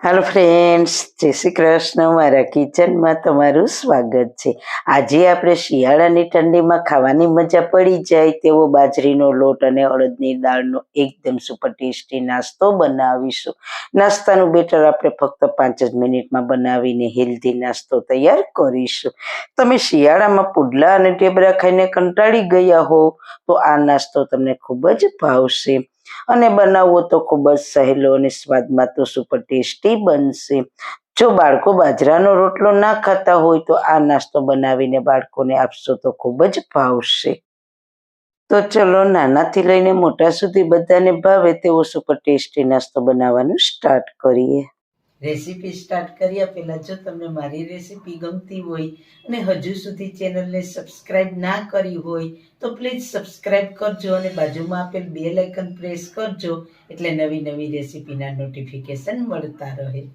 Hello friends, જય શ્રી કૃષ્ણ. મારા કિચનમાં તમારું સ્વાગત છે. આજે આપણે શિયાળાની ઠંડીમાં ખાવાની મજા પડી જાય તેવો બાજરીનો લોટ અને અડદની દાળનો એકદમ સુપર ટેસ્ટી નાસ્તો બનાવીશું. નાસ્તાનું બેટર આપણે ફક્ત 5 જ મિનિટમાં બનાવીને હેલ્ધી નાસ્તો તૈયાર કરીશું. તમે શિયાળામાં પુડલા અને ઢેબરા ખાઈને કંટાળી ગયા હો તો આ નાસ્તો તમને ખૂબ જ ભાવશે અને બનાવવો તો ખૂબ જ સહેલો અને સ્વાદમાં તો સુપર ટેસ્ટી બનશે. જો બાળકો બાજરાનો રોટલો ના ખાતા હોય તો આ નાસ્તો બનાવીને બાળકોને આપશો તો ખૂબ જ ભાવશે. તો ચલો નાનાથી લઈને મોટા સુધી બધાને ભાવે તેવો સુપર ટેસ્ટી નાસ્તો બનાવવાનું સ્ટાર્ટ કરીએ. રેસીપી સ્ટાર્ટ કર્યા પહેલા જો તમને મારી રેસીપી ગમતી હોય અને હજુ સુધી ચેનલને સબસ્ક્રાઇબ ના કરી હોય તો પ્લીઝ સબસ્ક્રાઇબ કરજો અને બાજુમાં આપેલ બેલ આઇકન પ્રેસ કરજો એટલે નવી નવી રેસીપીના નોટિફિકેશન મળતા રહે.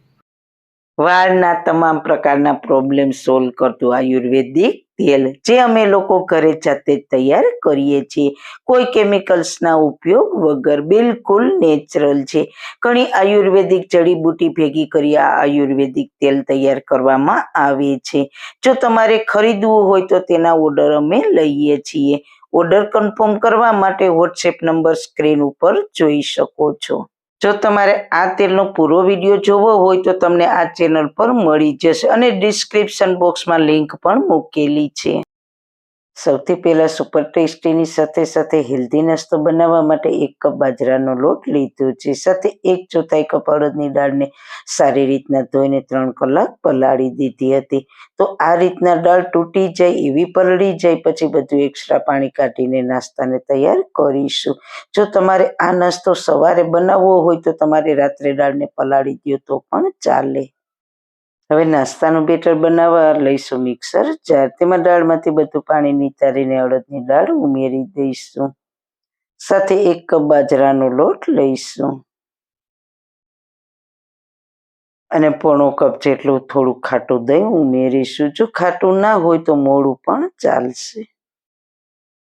વાળના તમામ પ્રકારના પ્રોબ્લેમ સોલ્વ કરતું આયુર્વેદિક તેલ જે અમે લોકો ઘરે જાતે તૈયાર કરીએ છીએ, કોઈ કેમિકલ્સના ઉપયોગ વગર, બિલકુલ નેચરલ છે. ઘણી આયુર્વેદિક જડીબુટી ભેગી કરી આ આયુર્વેદિક તેલ તૈયાર કરવામાં આવે છે. જો તમારે ખરીદવું હોય તો તેના ઓર્ડર અમે લઈએ છીએ. ઓર્ડર કન્ફર્મ કરવા માટે વોટ્સએપ નંબર સ્ક્રીન ઉપર જોઈ શકો છો. જો તમારે આ તેલનો પૂરો વિડીયો જોવો હોય તો તમને આ ચેનલ પર મળી જશે અને ડિસ્ક્રિપ્શન બોક્સમાં લિંક પણ મૂકેલી છે. સૌથી પહેલા સુપર ટેસ્ટીની સાથે સાથે હેલ્ધી નાસ્તો બનાવવા માટે 1 કપ બાજરાનો લોટ લીધો છે. સાથે 1/4 કપ અડદની દાળને સારી રીતના ધોઈને 3 કલાક પલાળી દીધી હતી. તો આ રીતના દાળ તૂટી જાય એવી પલળી જાય પછી બધું એક્સ્ટ્રા પાણી કાઢીને નાસ્તાને તૈયાર કરીશું. જો તમારે આ નાસ્તો સવારે બનાવવો હોય તો તમારે રાત્રે દાળને પલાળી દો તો પણ ચાલે. હવે નાસ્તાનું બેટર બનાવવા લઈશું મિક્સર જાર. તેમાં દાળમાંથી બધું પાણી નિતારીને અડદની દાળ ઉમેરી દઈશું. સાથે 1 કપ બાજરાનો લોટ લઈશું અને 1/4 કપ જેટલું થોડું ખાટું દહીં ઉમેરીશું. જો ખાટું ના હોય તો મોળું પણ ચાલશે.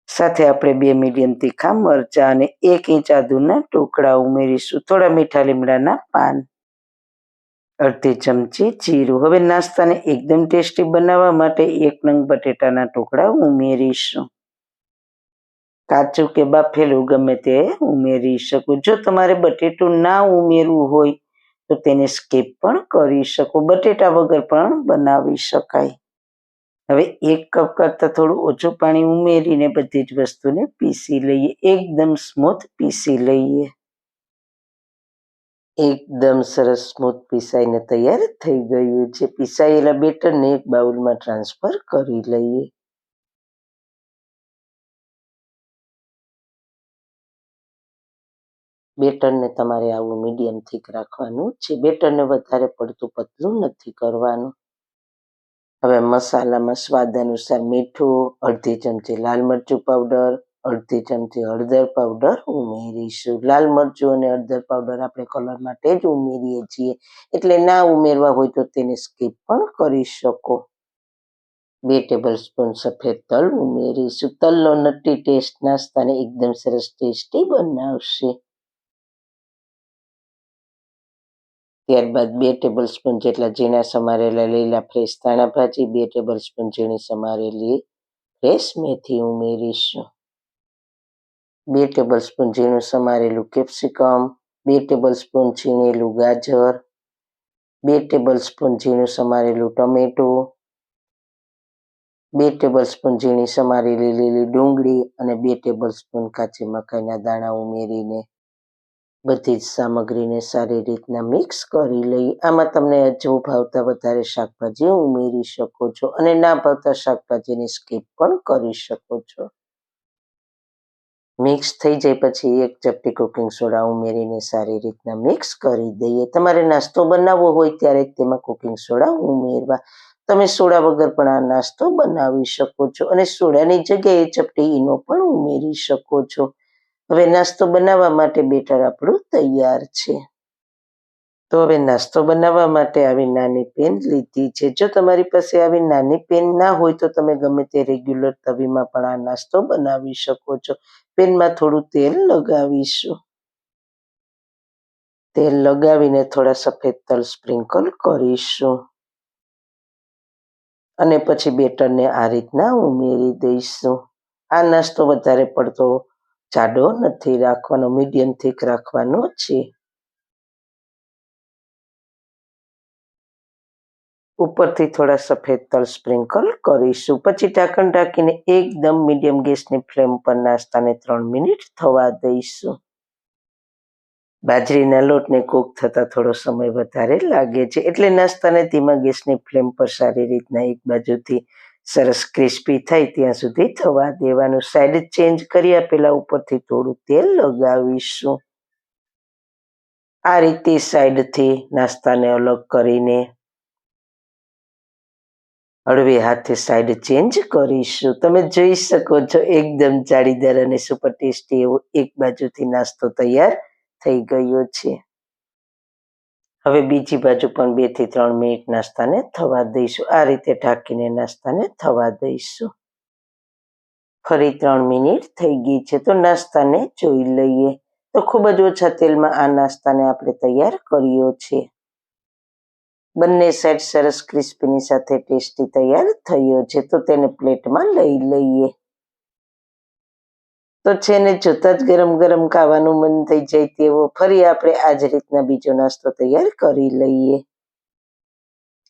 સાથે આપણે 2 મીડિયમ તીખા મરચાં અને 1 ઇંચ આદુના ટુકડા ઉમેરીશું. થોડા મીઠા લીમડાના પાન, અડધી ચમચી જીરું. હવે નાસ્તાને એકદમ ટેસ્ટી બનાવવા માટે 1 નંગ બટેટાના ટુકડા ઉમેરીશું. કાચું કે બાફેલું ગમે તે ઉમેરી શકો. જો તમારે બટેટું ના ઉમેરવું હોય તો તેને સ્કીપ પણ કરી શકો. બટેટા વગર પણ બનાવી શકાય. હવે 1 કપ કરતાં થોડું ઓછું પાણી ઉમેરીને બધી જ વસ્તુને પીસી લઈએ. એકદમ સ્મૂથ પીસી લઈએ. એકદમ સરસ સ્મૂથ પીસાઈને તૈયાર થઈ ગયું છે. પીસાયેલા બેટરને એક બાઉલમાં ટ્રાન્સફર કરી લઈએ. બેટરને તમારે આવું મીડિયમ થીક રાખવાનું છે. બેટરને વધારે પડતું પતલું નથી કરવાનું. હવે મસાલામાં સ્વાદ અનુસાર મીઠું, અડધી ચમચી લાલ મરચું પાવડર, અડધી ચમચી હળદર પાવડર ઉમેરીશું. લાલ મરચું અને હળદર પાવડર આપણે કલર માટે જ ઉમેરીએ છીએ, એટલે ના ઉમેરવા હોય તો તેને સ્કીપ પણ કરી શકો. 2 ટેબલ સ્પૂન સફેદ તલ ઉમેરીશું. તલનો નટ્ટી ટેસ્ટ નાસ્તાને એકદમ સરસ ટેસ્ટી બનાવશે. ત્યારબાદ 2 ટેબલ સ્પૂન જેટલા ઝીણા સમારેલા લીલા ફ્રેશ ધાણા ભાજી, 2 ટેબલ સ્પૂન ઝીણી સમારેલી ફ્રેશ મેથી ઉમેરીશું. 2 ટેબલ સ્પૂન ઝીણું સમારેલું કેપ્સિકમ, 2 ટેબલ સ્પૂન છીણેલું ગાજર, 2 ટેબલ સ્પૂન ઝીણું સમારેલું ટમેટું, 2 ટેબલ સ્પૂન ઝીણી સમારેલી લીલી ડુંગળી અને 2 ટેબલ સ્પૂન કાચી મકાઈના દાણા ઉમેરીને બધી જ સામગ્રીને સારી રીતના મિક્સ કરી લઈ. આમાં તમને જો ભાવતા વધારે શાકભાજી ઉમેરી શકો છો અને ના ભાવતા શાકભાજીની સ્કીપ પણ કરી શકો છો. મિક્સ થઈ જાય પછી 1 ચપટી કુકિંગ સોડા ઉમેરીને સારી રીતના મિક્સ કરી દઈએ. તમારે નાસ્તો બનાવવો હોય ત્યારે તેમાં કુકિંગ સોડા ઉમેરવા. તમે સોડા વગર પણ આ નાસ્તો બનાવી શકો છો અને સોડાની જગ્યાએ ચપટી ઈનો પણ ઉમેરી શકો છો. હવે નાસ્તો બનાવવા માટે બેટર આપણું તૈયાર છે. તો હવે નાસ્તો બનાવવા માટે આવી નાની પેન લીધી છે. જો તમારી પાસે આવી નાની પેન ના હોય તો તમે ગમે તે રેગ્યુલર તવીમાં પણ આ નાસ્તો બનાવી શકો છો. પેનમાં થોડું તેલ લગાવીશું. તેલ લગાવીને થોડા સફેદ તલ સ્પ્રિંકલ કરીશું અને પછી બેટરને આ રીતના ઉમેરી દઈશું. આ નાસ્તો વધારે પડતો જાડો નથી રાખવાનો, મીડિયમ થીક રાખવાનો છે. ઉપરથી થોડા સફેદ તલ સ્પ્રિંકલ કરીશું. પછી ઢાંકણ ઢાંકીને એકદમ મીડિયમ ગેસની ફ્લેમ પર નાસ્તાને 3 મિનિટ થવા દઈશું. બાજરીના લોટને કૂક થતા થોડો સમય વધારે લાગે છે, એટલે નાસ્તાને ધીમા ગેસની ફ્લેમ પર સારી રીતના એક બાજુથી સરસ ક્રિસ્પી થાય ત્યાં સુધી થવા દેવાનું. સાઈડ ચેન્જ કર્યા પહેલા ઉપરથી થોડું તેલ લગાવીશું. આ રીતે સાઈડથી નાસ્તાને અલગ કરીને હળવે હાથે સાઈડ ચેન્જ કરીશું. તમે જોઈ શકો છો એકદમ જાળીદાર અને સુપર ટેસ્ટી એવો એક બાજુથી નાસ્તો તૈયાર થઈ ગયો છે. હવે બીજી બાજુ પણ 2 થી 3 મિનિટ નાસ્તાને થવા દઈશું. આ રીતે ઢાંકીને નાસ્તાને થવા દઈશું. ફરી 3 મિનિટ થઈ ગઈ છે તો નાસ્તાને જોઈ લઈએ. તો ખૂબ જ ઓછા તેલમાં આ નાસ્તાને આપણે તૈયાર કર્યો છે. બંને સાઈડ સરસ ક્રિસ્પીની સાથે ટેસ્ટી તૈયાર થયો છે. તો તેને પ્લેટમાં લઈ લઈએ. તો છે ને જોતા જ ગરમ ગરમ ખાવાનું મન થઈ જાય તેવો ફરી આપણે આ જ રીતના બીજો નાસ્તો તૈયાર કરી લઈએ.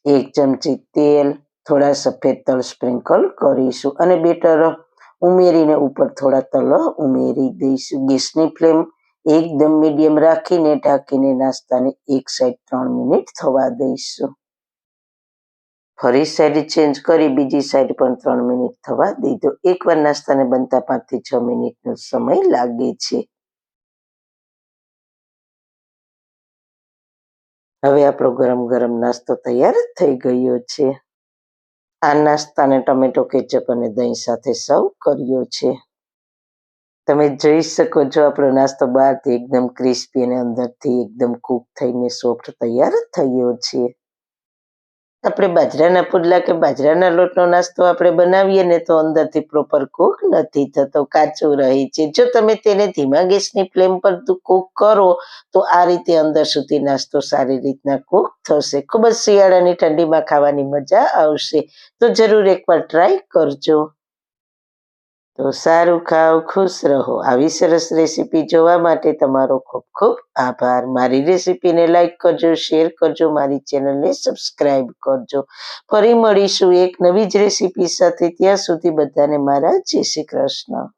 1 ચમચી તેલ, થોડા સફેદ તલ સ્પ્રિંકલ કરીશું અને બેટર ઉમેરીને ઉપર થોડા તલ ઉમેરી દઈશું. ગેસની ફ્લેમ એકદમ મીડિયમ રાખીને ઢાંકીને નાસ્તાને એક સાઈડ 3 મિનિટ થવા દઈશું. ફરી સાઈડ ચેન્જ કરી બીજી સાઈડ પણ 3 મિનિટ થવા દીધો. એકવાર નાસ્તાને બનતા 5 થી 6 મિનિટનો સમય લાગે છે. હવે આપણો ગરમ ગરમ નાસ્તો તૈયાર થઈ ગયો છે. આ નાસ્તાને ટમેટો કેચઅપ અને દહીં સાથે સર્વ કર્યો છે. તમે જોઈ શકો છો આપણો નાસ્તો બહારથી એકદમ ક્રિસ્પી અને અંદરથી એકદમ કૂક થઈને સોફ્ટ તૈયાર થયો છે. આપણે બાજરાના પુડલા કે બાજરાના લોટનો નાસ્તો આપણે બનાવીએ ને તો અંદરથી પ્રોપર કૂક નથી થતો, કાચું રહે છે. જો તમે તેને ધીમા ગેસની ફ્લેમ પર કૂક કરો તો આ રીતે અંદર સુધી નાસ્તો સારી રીતના કૂક થશે. ખૂબ જ શિયાળાની ઠંડીમાં ખાવાની મજા આવશે. તો જરૂર એકવાર ટ્રાય કરજો. તો સારું ખાઓ, ખુશ રહો. આવી સરસ રેસીપી જોવા માટે તમારો ખૂબ ખૂબ આભાર. મારી રેસીપીને લાઈક કરજો, શેર કરજો, મારી ચેનલને સબસ્ક્રાઈબ કરજો. ફરી મળીશું એક નવી જ રેસીપી સાથે. ત્યાં સુધી બધાને મારા જય શ્રી કૃષ્ણ.